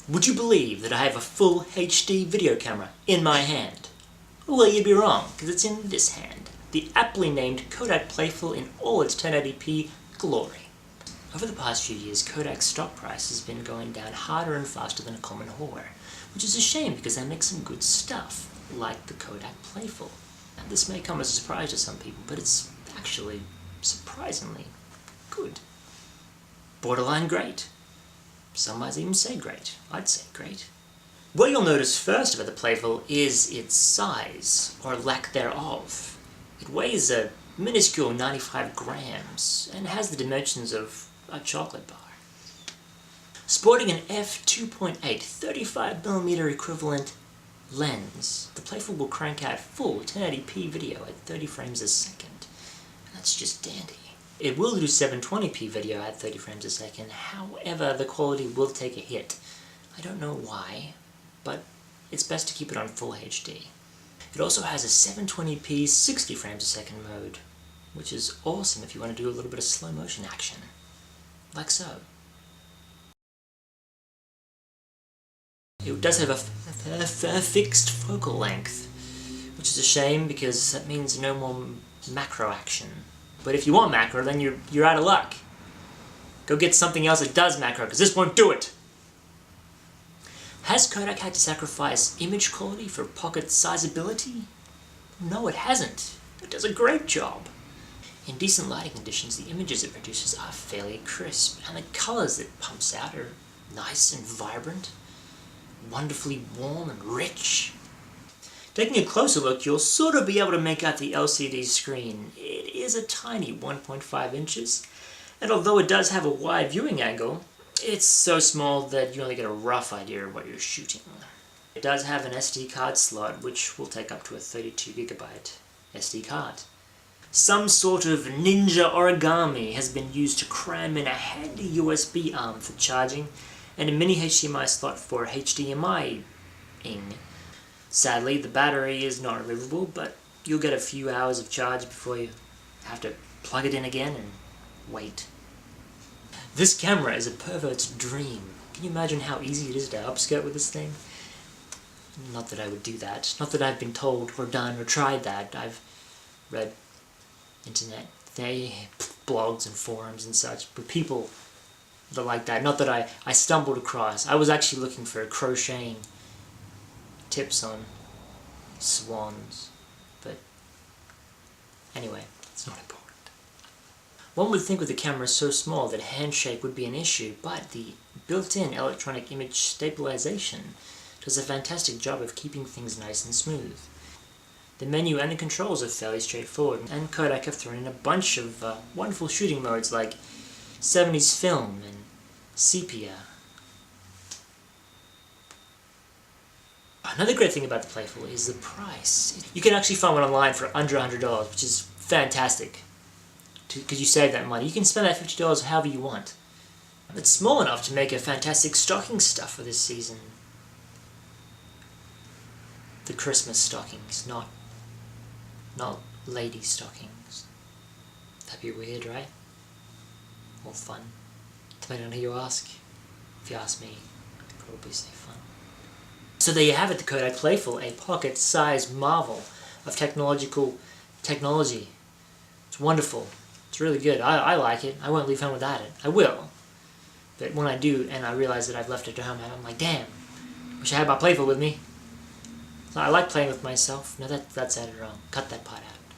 Would you believe that I have a full HD video camera in my hand? Well, you'd be wrong, because it's in this hand. The aptly named Kodak Playful in all its 1080p glory. Over the past few years, Kodak's stock price has been going down harder and faster than a common whore, which is a shame because they make some good stuff, like the Kodak Playful. And this may come as a surprise to some people, but it's actually surprisingly good. Borderline great. Some might even say great. I'd say great. What you'll notice first about the Playful is its size, or lack thereof. It weighs a minuscule 95 grams, and has the dimensions of a chocolate bar. Sporting an f2.8 35mm equivalent lens, the Playful will crank out full 1080p video at 30 frames a second. And that's just dandy. It will do 720p video at 30 frames a second, however the quality will take a hit. I don't know why, but it's best to keep it on full HD. It also has a 720p 60 frames a second mode, which is awesome if you want to do a little bit of slow motion action. Like so. It does have a fixed focal length, which is a shame because that means no more macro action. But if you want macro, then you're out of luck. Go get something else that does macro, because this won't do it! Has Kodak had to sacrifice image quality for pocket sizability? No, it hasn't. It does a great job. In decent lighting conditions, the images it produces are fairly crisp, and the colours it pumps out are nice and vibrant, wonderfully warm and rich. Taking a closer look, you'll sort of be able to make out the LCD screen. It is a tiny 1.5 inches, and although it does have a wide viewing angle, it's so small that you only get a rough idea of what you're shooting. It does have an SD card slot, which will take up to a 32GB SD card. Some sort of ninja origami has been used to cram in a handy USB arm for charging, and a mini HDMI slot for HDMI-ing. Sadly, the battery is not removable, but you'll get a few hours of charge before you have to plug it in again and wait. This camera is a pervert's dream. Can you imagine how easy it is to upskirt with this thing? Not that I would do that. Not that I've been told or done or tried that. I've read internet blogs and forums and such with people that like that. Not that I stumbled across. I was actually looking for crocheting tips on swans, but anyway, it's not important. One would think with a camera so small that handshake would be an issue, but the built-in electronic image stabilization does a fantastic job of keeping things nice and smooth. The menu and the controls are fairly straightforward, and Kodak have thrown in a bunch of wonderful shooting modes like 70s film and sepia. Another great thing about the Playful is the price. You can actually find one online for under $100, which is fantastic. Because you save that money. You can spend that $50 however you want. It's small enough to make a fantastic stocking stuffer this season. The Christmas stockings, not lady stockings. That'd be weird, right? Or fun. Depending on who you ask. If you ask me, I'd probably say fun. So there you have it, the Kodak Playful, a pocket-sized marvel of technology. It's wonderful. It's really good. I like it. I won't leave home without it. I will. But when I do, and I realize that I've left it at home, I'm like, damn, wish I had my Playful with me. So I like playing with myself. No, that sounded wrong. Cut that part out.